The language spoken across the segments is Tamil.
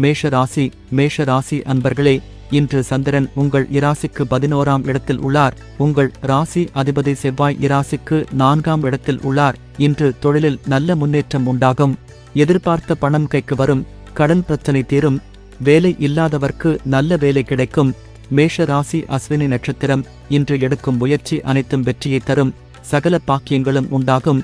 மேஷ ராசி அன்பர்களே, இன்று சந்திரன் உங்கள் இராசிக்கு 11ஆம் இடத்தில் உள்ளார். உங்கள் ராசி அதிபதி செவ்வாய் இராசிக்கு 4ஆம் இடத்தில் உள்ளார். இன்று தொழிலில் நல்ல முன்னேற்றம் உண்டாகும். எதிர்பார்த்த பணம் கைக்கு வரும். கடன் பிரச்சனை தீரும். வேலை இல்லாதவர்க்கு நல்ல வேலை கிடைக்கும். மேஷ ராசி அஸ்வினி நட்சத்திரம். இன்று எடுக்கும் முயற்சி அனைத்தும் வெற்றியை தரும். சகல பாக்கியங்களும் உண்டாகும்.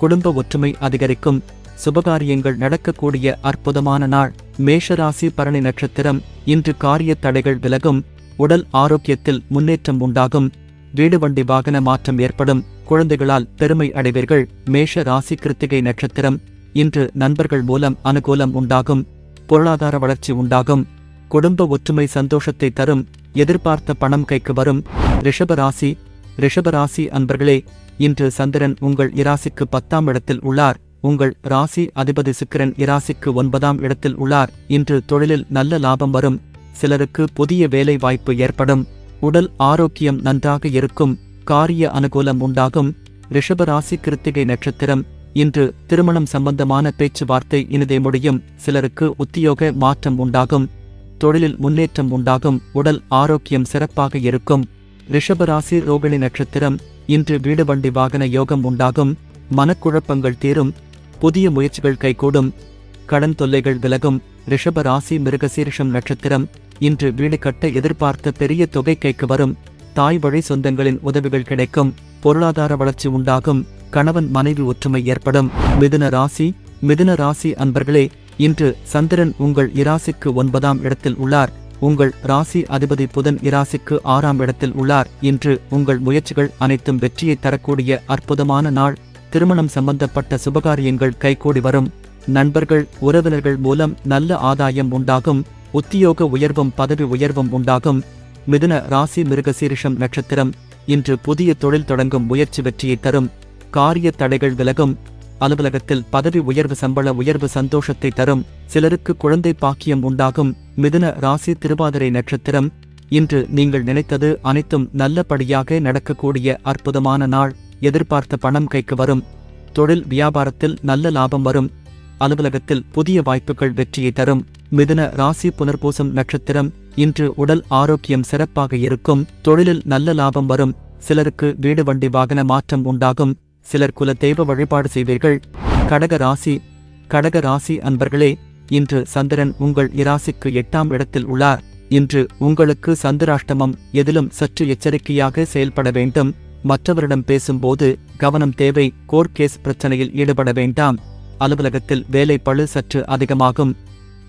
குடும்ப ஒற்றுமை அதிகரிக்கும். சுபகாரியங்கள் நடக்கக்கூடிய அற்புதமான நாள். மேஷராசி பரணி நட்சத்திரம். இன்று காரிய தடைகள் விலகும். உடல் ஆரோக்கியத்தில் முன்னேற்றம் உண்டாகும். வீடு வண்டி வாகன மாற்றம் ஏற்படும். குழந்தைகளால் பெருமை அடைவீர்கள். மேஷ ராசி கிருத்திகை நட்சத்திரம். இன்று நண்பர்கள் மூலம் அனுகூலம் உண்டாகும். பொருளாதார வளர்ச்சி உண்டாகும். குடும்ப ஒற்றுமை சந்தோஷத்தை தரும். எதிர்பார்த்த பணம் கைக்கு வரும். ரிஷபராசி அன்பர்களே, இன்று சந்திரன் உங்கள் இராசிக்கு 10ஆம் இடத்தில் உள்ளார். உங்கள் ராசி அதிபதி சுக்கிரன் இராசிக்கு 9ஆம் இடத்தில் உள்ளார். இன்று தொழிலில் நல்ல லாபம் வரும். சிலருக்கு புதிய வேலை வாய்ப்பு ஏற்படும். உடல் ஆரோக்கியம் நன்றாக இருக்கும். காரிய அனுகூலம் உண்டாகும். ரிஷபராசி கிருத்திகை நட்சத்திரம். இன்று திருமணம் சம்பந்தமான பேச்சுவார்த்தை இனிதே முடியும். சிலருக்கு உத்தியோக மாற்றம் உண்டாகும். தொழிலில் முன்னேற்றம் உண்டாகும். உடல் ஆரோக்கியம் சிறப்பாக இருக்கும். ரிஷபராசி ரோகிணி நட்சத்திரம். இன்று வீடு வண்டி வாகன யோகம் உண்டாகும். மனக்குழப்பங்கள் தீரும். புதிய முயற்சிகள் கைகூடும். கடன் தொல்லைகள் விலகும். ரிஷபராசி மிருகசீரிஷம் நட்சத்திரம். இன்று வீடு கட்ட எதிர்பார்த்த பெரிய தொகை கைக்கு வரும். தாய் வழி சொந்தங்களின் உதவிகள் கிடைக்கும். பொருளாதார வளர்ச்சி உண்டாகும். கணவன் மனைவி ஒற்றுமை ஏற்படும். மிதுன ராசி அன்பர்களே, இன்று சந்திரன் உங்கள் இராசிக்கு 9ஆம் இடத்தில் உள்ளார். உங்கள் ராசி அதிபதி புதன் இராசிக்கு 6ஆம் இடத்தில் உள்ளார். இன்று உங்கள் முயற்சிகள் அனைத்தும் வெற்றியை தரக்கூடிய அற்புதமான நாள். திருமணம் சம்பந்தப்பட்ட சுபகாரியங்கள் கைகூடி வரும். நண்பர்கள் உறவினர்கள் மூலம் நல்ல ஆதாயம் உண்டாகும். உத்தியோக உயர்வும் பதவி உயர்வும் உண்டாகும். மிதுன ராசி மிருகசீரிஷம் நட்சத்திரம். இன்று புதிய தொழில் தொடங்கும் முயற்சி வெற்றியை தரும். காரிய தடைகள் விலகும். அலுவலகத்தில் பதவி உயர்வு சம்பள உயர்வு சந்தோஷத்தை தரும். சிலருக்கு குழந்தை பாக்கியம் உண்டாகும். மிதுன ராசி திருவாதிரை நட்சத்திரம். இன்று நீங்கள் நினைத்தது அனைத்தும் நல்லபடியாக நடக்கக்கூடிய அற்புதமான நாள். எதிர்பார்த்த பணம் கைக்கு வரும். தொழில் வியாபாரத்தில் நல்ல லாபம் வரும். அலுவலகத்தில் புதிய வாய்ப்புகள் வெற்றியை தரும். மிதுன ராசி புனர்பூசம் நட்சத்திரம். இன்று உடல் ஆரோக்கியம் சிறப்பாக இருக்கும். தொழிலில் நல்ல லாபம் வரும். சிலருக்கு வீடு வண்டி வாகன மாற்றம் உண்டாகும். சிலர் குல தெய்வ வழிபாடு செய்வீர்கள். கடக ராசி அன்பர்களே, இன்று சந்திரன் உங்கள் இராசிக்கு 8ஆம் இடத்தில் உள்ளார். இன்று உங்களுக்கு சந்திராஷ்டமம். எதிலும் சற்று எச்சரிக்கையாக செயல்பட வேண்டும். மற்றவரிடம் பேசும்போது கவனம் தேவை. கோர்ட் கேஸ் பிரச்சனையில் ஈடுபட வேண்டாம். அலுவலகத்தில் வேலை பளு சற்று அதிகமாகும்.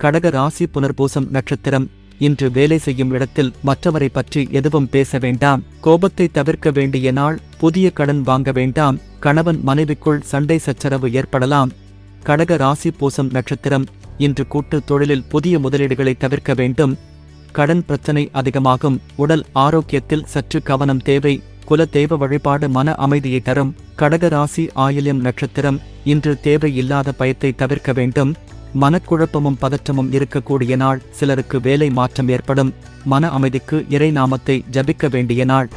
கடக ராசி புனர்பூசம் நட்சத்திரம். இன்று வேலை செய்யும் இடத்தில் மற்றவரை பற்றி எதுவும் பேச வேண்டாம். கோபத்தை தவிர்க்க வேண்டிய நாள். புதிய கடன் வாங்க வேண்டாம். கணவன் மனைவிக்குள் சண்டை சச்சரவு ஏற்படலாம். கடக ராசி பூசம் நட்சத்திரம். இன்று கூட்டு தொழிலில் புதிய முதலீடுகளை தவிர்க்க வேண்டும். கடன் பிரச்சனை அதிகமாகும். உடல் ஆரோக்கியத்தில் சற்று கவனம் தேவை. குல தெய்வ வழிபாடு மன அமைதியை தரும். கடக ராசி ஆயில்யம் நட்சத்திரம். இன்று தேவையில்லாத பயத்தை தவிர்க்க வேண்டும். மனக்குழப்பமும் பதற்றமும் இருக்கக்கூடிய நாள். சிலருக்கு வேலை மாற்றம் ஏற்படும். மன அமைதிக்கு இறை நாமத்தை ஜபிக்க வேண்டிய நாள்.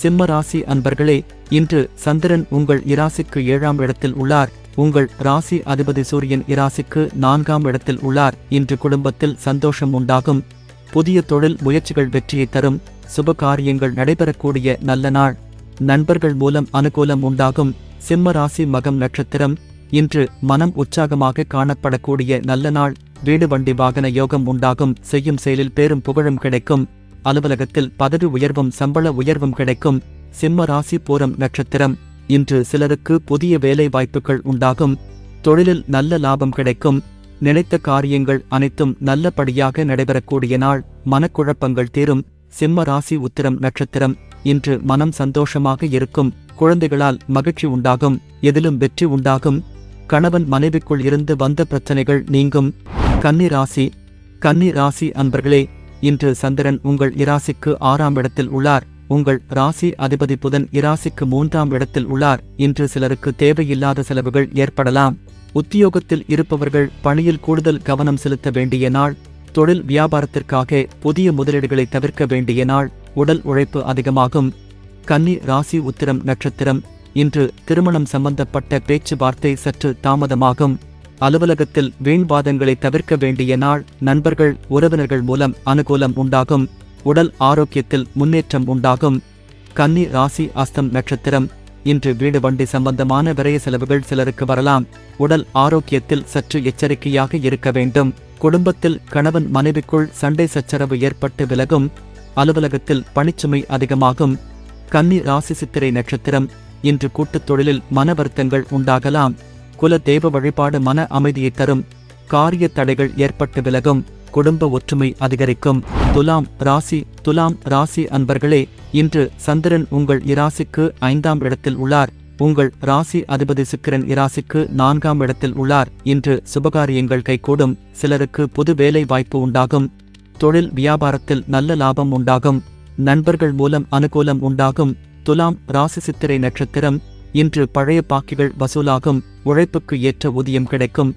சிம்ம ராசி அன்பர்களே, இன்று சந்திரன் உங்கள் இராசிக்கு 7ஆம் இடத்தில் உள்ளார். உங்கள் ராசி அதிபதி சூரியன் இராசிக்கு 4ஆம் இடத்தில் உள்ளார். இன்று குடும்பத்தில் சந்தோஷம் உண்டாகும். புதிய தொழில் முயற்சிகள் வெற்றியை தரும். சுப காரியங்கள் நடைபெறக்கூடிய நல்ல நாள். நண்பர்கள் மூலம் அனுகூலம் உண்டாகும். சிம்ம ராசி மகம் நட்சத்திரம். இன்று மனம் உற்சாகமாக காணப்படக்கூடிய நல்ல நாள். வீடு வண்டி வாகன யோகம் உண்டாகும். செய்யும் செயலில் பேரும் புகழும் கிடைக்கும். அலுவலகத்தில் பதவி உயர்வும் சம்பள உயர்வும் கிடைக்கும். சிம்ம ராசி பூரம் நட்சத்திரம். இன்று சிலருக்கு புதிய வேலை வாய்ப்புகள் உண்டாகும். தொழிலில் நல்ல லாபம் கிடைக்கும். நினைத்த காரியங்கள் அனைத்தும் நல்லபடியாக நடைபெறக்கூடிய நாள். மனக்குழப்பங்கள் தீரும். சிம்ம ராசி உத்திரம் நட்சத்திரம். இன்று மனம் சந்தோஷமாக இருக்கும். குழந்தைகளால் மகிழ்ச்சி உண்டாகும். எதிலும் வெற்றி உண்டாகும். கணவன் மனைவிக்குள் இருந்து வந்த பிரச்சனைகள் நீங்கும். கன்னி ராசி அன்பர்களே, இன்று சந்திரன் உங்கள் இராசிக்கு 6ஆம் இடத்தில் உள்ளார். உங்கள் ராசி அதிபதி புதன் இராசிக்கு 3ஆம் இடத்தில் உள்ளார். இன்று சிலருக்கு தேவையில்லாத செலவுகள் ஏற்படலாம். உத்தியோகத்தில் இருப்பவர்கள் பணியில் கூடுதல் கவனம் செலுத்த வேண்டிய நாள். தொழில் வியாபாரத்திற்காக புதிய முதலீடுகளை தவிர்க்க வேண்டிய நாள். உடல் உழைப்பு அதிகமாகும். கன்னி ராசி உத்திரம் நட்சத்திரம். இன்று திருமணம் சம்பந்தப்பட்ட பேச்சுவார்த்தை சற்று தாமதமாகும். அலுவலகத்தில் வீண்வாதங்களை தவிர்க்க வேண்டிய நாள். நண்பர்கள் உறவினர்கள் மூலம் அனுகூலம் உண்டாகும். உடல் ஆரோக்கியத்தில் முன்னேற்றம் உண்டாகும். கன்னி ராசி அஸ்தம் நட்சத்திரம். இன்று வீடு வண்டி சம்பந்தமான விரய செலவுகள் சிலருக்கு வரலாம். உடல் ஆரோக்கியத்தில் சற்று எச்சரிக்கையாக இருக்க வேண்டும். குடும்பத்தில் கணவன் மனைவிக்குள் சண்டை சச்சரவு ஏற்பட்டு விலகும். அலுவலகத்தில் பணிச்சுமை அதிகமாகும். கன்னி ராசி சித்திரை நட்சத்திரம். இன்று கூட்டுத் தொழிலில் மன வருத்தங்கள் உண்டாகலாம். குல தெய்வ வழிபாடு மன அமைதியை தரும். காரிய தடைகள் ஏற்பட்டு விலகும். குடும்ப ஒற்றுமை அதிகரிக்கும். துலாம் ராசி அன்பர்களே, இன்று சந்திரன் உங்கள் இராசிக்கு 5ஆம் இடத்தில் உள்ளார். உங்கள் ராசி அதிபதி சுக்கிரன் இராசிக்கு 4ஆம் இடத்தில் உள்ளார். இன்று சுபகாரியங்கள் கைகூடும். சிலருக்கு புது வேலை வாய்ப்பு உண்டாகும். தொழில் வியாபாரத்தில் நல்ல லாபம் உண்டாகும். நண்பர்கள் மூலம் அனுகூலம் உண்டாகும். துலாம் ராசி சித்திரை நட்சத்திரம். இன்று பழைய பாக்கிகள் வசூலாகும். உழைப்புக்கு ஏற்ற ஊதியம் கிடைக்கும்.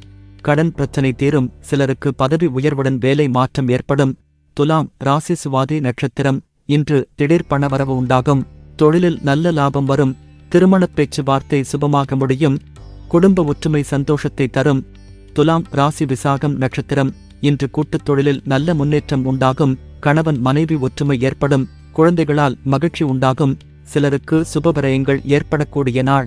கடன் பிரச்சனை தீரும். சிலருக்கு பதவி உயர்வுடன் வேலை மாற்றம் ஏற்படும். துலாம் ராசி சுவாதி நட்சத்திரம். இன்று திடீர் பணவரவு உண்டாகும். தொழிலில் நல்ல லாபம் வரும். திருமணப் பேச்சுவார்த்தை சுபமாக முடியும். குடும்ப ஒற்றுமை சந்தோஷத்தை தரும். துலாம் ராசி விசாகம் நட்சத்திரம். இன்று கூட்டுத் தொழிலில் நல்ல முன்னேற்றம் உண்டாகும். கணவன் மனைவி ஒற்றுமை ஏற்படும். குழந்தைகளால் மகிழ்ச்சி உண்டாகும். சிலருக்கு சுபவிரயங்கள் ஏற்படக்கூடிய நாள்.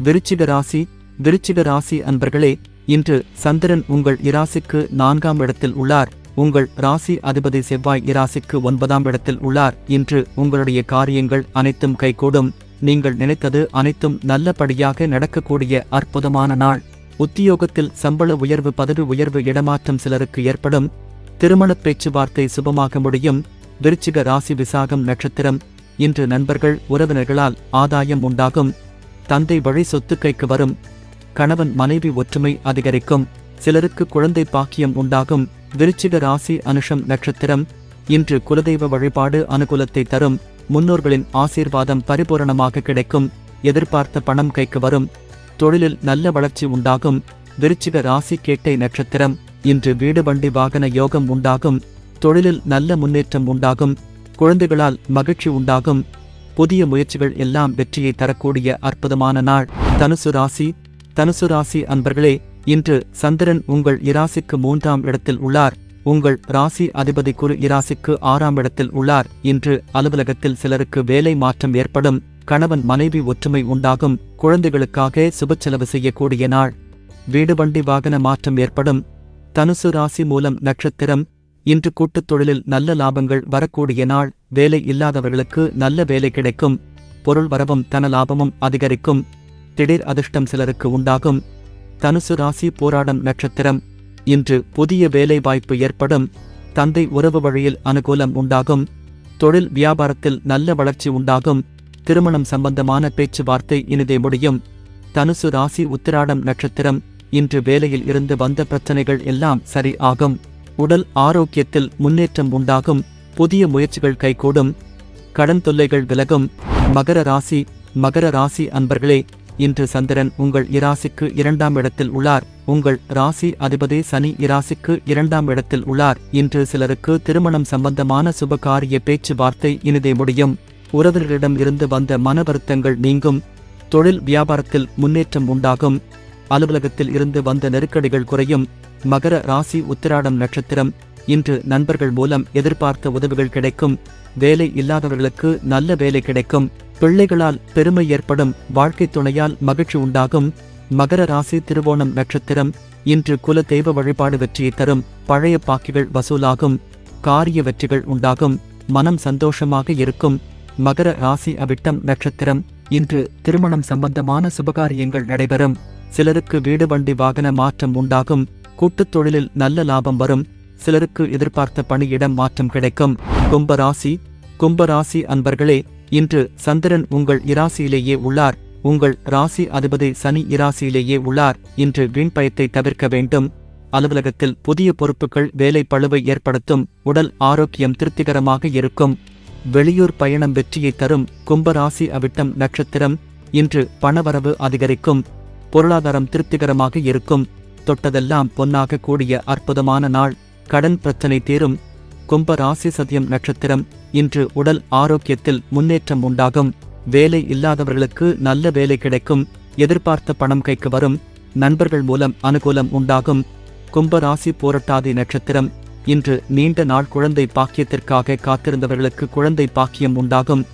விருச்சிக ராசி அன்பர்களே, இன்று சந்திரன் உங்கள் இராசிக்கு 4ஆம் இடத்தில் உள்ளார். உங்கள் ராசி அதிபதி செவ்வாய் இராசிக்கு 9ஆம் இடத்தில் உள்ளார். இன்று உங்களுடைய காரியங்கள் அனைத்தும் கைகூடும். நீங்கள் நினைத்தது அனைத்தும் நல்லபடியாக நடக்கக்கூடிய அற்புதமான நாள். உத்தியோகத்தில் சம்பள உயர்வு, பதவி உயர்வு, இடமாற்றம் சிலருக்கு ஏற்படும். திருமணப் பேச்சுவார்த்தை சுபமாக முடியும். விருச்சிக ராசி விசாகம் நட்சத்திரம். இன்று நண்பர்கள் உறவினர்களால் ஆதாயம் உண்டாகும். தந்தை வழி சொத்து கைக்கு வரும். கணவன் மனைவி ஒற்றுமை அதிகரிக்கும். சிலருக்கு குழந்தை பாக்கியம் உண்டாகும். விருச்சிக ராசி அனுஷம் நட்சத்திரம். இன்று குலதெய்வ வழிபாடு அனுகூலத்தை தரும். முன்னோர்களின் ஆசீர்வாதம் பரிபூரணமாக கிடைக்கும். எதிர்பார்த்த பணம் கைக்கு வரும். தொழிலில் நல்ல வளர்ச்சி உண்டாகும். விருச்சிக ராசி கேட்டை நட்சத்திரம். இன்று வீடு வண்டி வாகன யோகம் உண்டாகும். தொழிலில் நல்ல முன்னேற்றம் உண்டாகும். குழந்தைகளால் மகிழ்ச்சி உண்டாகும். புதிய முயற்சிகள் எல்லாம் வெற்றியை தரக்கூடிய அற்புதமான நாள். தனுசு ராசி அன்பர்களே, இன்று சந்திரன் உங்கள் இராசிக்கு 3ஆம் இடத்தில் உள்ளார். உங்கள் ராசி அதிபதி குரு இராசிக்கு 6ஆம் இடத்தில் உள்ளார். இன்று அலுவலகத்தில் சிலருக்கு வேலை மாற்றம் ஏற்படும். கணவன் மனைவி ஒற்றுமை உண்டாகும். குழந்தைகளுக்காக சுபச்செலவு செய்யக்கூடிய நாள். வீடு வண்டி வாகன மாற்றம் ஏற்படும். தனுசு ராசி மூலம் நட்சத்திரம். இன்று கூட்டுத் தொழிலில் நல்ல லாபங்கள் வரக்கூடிய நாள். வேலை இல்லாதவர்களுக்கு நல்ல வேலை கிடைக்கும். பொருள் வரவும் தன லாபமும் அதிகரிக்கும். திடீர் அதிர்ஷ்டம் சிலருக்கு உண்டாகும். தனுசு ராசி போராடம் நட்சத்திரம். இன்று புதிய வேலை வாய்ப்பு ஏற்படும். தந்தை உறவு வழியில் அனுகூலம் உண்டாகும். தொழில் வியாபாரத்தில் நல்ல வளர்ச்சி உண்டாகும். திருமணம் சம்பந்தமான பேச்சுவார்த்தை இனிதே முடியும். தனுசு ராசி உத்திராடம் நட்சத்திரம். இன்று வேலையில் இருந்து வந்த பிரச்சனைகள் எல்லாம் சரி ஆகும். உடல் ஆரோக்கியத்தில் முன்னேற்றம் உண்டாகும். புதிய முயற்சிகள் கைகூடும். கடன் தொல்லைகள் விலகும். மகர ராசி அன்பர்களே, இன்று சந்திரன் உங்கள் இராசிக்கு 2ஆம் இடத்தில் உள்ளார். உங்கள் ராசி அதிபதி சனி இராசிக்கு 2ஆம் இடத்தில் உள்ளார். இன்று சிலருக்கு திருமணம் சம்பந்தமான சுபகாரிய பேச்சுவார்த்தை இனிதே முடியும். உறவினர்களிடம் இருந்து வந்த மன வருத்தங்கள் நீங்கும். தொழில் வியாபாரத்தில் முன்னேற்றம் உண்டாகும். அலுவலகத்தில் இருந்து வந்த நெருக்கடிகள் குறையும். மகர ராசி உத்திராடம் நட்சத்திரம். இன்று நண்பர்கள் மூலம் எதிர்பார்த்த உதவிகள் கிடைக்கும். வேலை இல்லாதவர்களுக்கு நல்ல வேலை கிடைக்கும். பிள்ளைகளால் பெருமை ஏற்படும். வாழ்க்கை துணையால் மகிழ்ச்சி உண்டாகும். மகர ராசி திருவோணம் நட்சத்திரம். இன்று குல தெய்வ வழிபாடு வெற்றியை தரும். பழைய பாக்கிகள் வசூலாகும். காரிய வெற்றிகள் உண்டாகும். மனம் சந்தோஷமாக இருக்கும். மகர ராசி அவிட்டம் நட்சத்திரம். இன்று திருமணம் சம்பந்தமான சுபகாரியங்கள் நடைபெறும். சிலருக்கு வீடு வண்டி வாகன மாற்றம் உண்டாகும். கூட்டுத் தொழிலில் நல்ல லாபம் வரும். சிலருக்கு எதிர்பார்த்த பணியிடம் மாற்றம் கிடைக்கும். கும்பராசி அன்பர்களே, இன்று சந்திரன் உங்கள் இராசியிலேயே உள்ளார். உங்கள் ராசி அதிபதி சனி இராசியிலேயே உள்ளார். இன்று வீண் பயத்தை தவிர்க்க வேண்டும். அலுவலகத்தில் புதிய பொறுப்புகள் வேலை பளுவை ஏற்படுத்தும். உடல் ஆரோக்கியம் திருப்திகரமாக இருக்கும். வெளியூர் பயணம் வெற்றியை தரும். கும்பராசி அவிட்டம் நட்சத்திரம். இன்று பணவரவு அதிகரிக்கும். பொருளாதாரம் திருப்திகரமாக இருக்கும். தொட்டதெல்லாம் பொன்னாக கூடிய அற்புதமான நாள். கடன் பிரச்சனை தீரும். கும்பராசி சதயம் நட்சத்திரம். இன்று உடல் ஆரோக்கியத்தில் முன்னேற்றம் உண்டாகும். வேலை இல்லாதவர்களுக்கு நல்ல வேலை கிடைக்கும். எதிர்பார்த்த பணம் கைக்கு வரும். நண்பர்கள் மூலம் அனுகூலம் உண்டாகும். கும்ப ராசி பூரட்டாதி நட்சத்திரம். இன்று நீண்ட நாள் குழந்தை பாக்கியத்திற்காக காத்திருந்தவர்களுக்கு குழந்தை பாக்கியம் உண்டாகும்.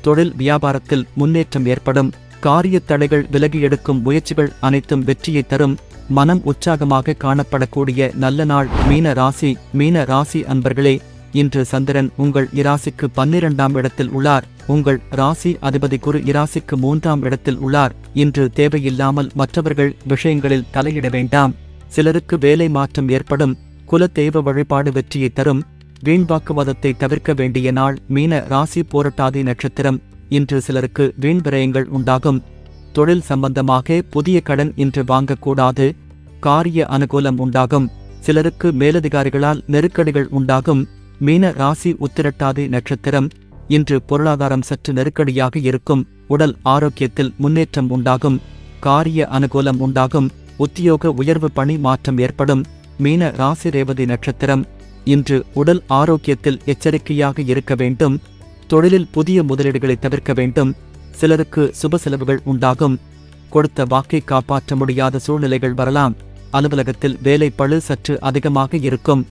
தொழில் வியாபாரத்தில் முன்னேற்றம் ஏற்படும். காரிய தடைகள் விலகி எடுக்கும் முயற்சிகள் அனைத்தும் வெற்றியை தரும். மனம் உற்சாகமாக காணப்படக்கூடிய நல்ல நாள். மீன ராசி அன்பர்களே, இன்று சந்திரன் உங்கள் இராசிக்கு 12ஆம் இடத்தில் உள்ளார். உங்கள் ராசி அதிபதி குரு இராசிக்கு 3ஆம் இடத்தில் உள்ளார். இன்று தேவையில்லாமல் மற்றவர்கள் விஷயங்களில் தலையிட வேண்டாம். சிலருக்கு வேலை மாற்றம் ஏற்படும். குல தெய்வ வழிபாடு வெற்றியை தரும். வீண்வாக்குவாதத்தை தவிர்க்க வேண்டிய நாள். மீன ராசி பூரட்டாதி நட்சத்திரம். இன்று சிலருக்கு வீண் விரயங்கள் உண்டாகும். தொழில் சம்பந்தமாக புதிய கடன் இன்று வாங்கக்கூடாது. காரிய அனுகூலம் உண்டாகும். சிலருக்கு மேலதிகாரிகளால் நெருக்கடிகள் உண்டாகும். மீன ராசி உத்திரட்டாதி நட்சத்திரம். இன்று பொருளாதாரம் சற்று நெருக்கடியாக இருக்கும். உடல் ஆரோக்கியத்தில் முன்னேற்றம் உண்டாகும். காரிய அனுகூலம் உண்டாகும். உத்தியோக உயர்வு பணி மாற்றம் ஏற்படும். மீன ராசி ரேவதி நட்சத்திரம். இன்று உடல் ஆரோக்கியத்தில் எச்சரிக்கையாக இருக்க வேண்டும். தொழிலில் புதிய முதலீடுகளை தவிர்க்க வேண்டும். சிலருக்கு சுப செலவுகள் உண்டாகும். கொடுத்த வாக்கை காப்பாற்ற முடியாத சூழ்நிலைகள் வரலாம். அலுவலகத்தில் வேலை பளு சற்று அதிகமாக இருக்கும்.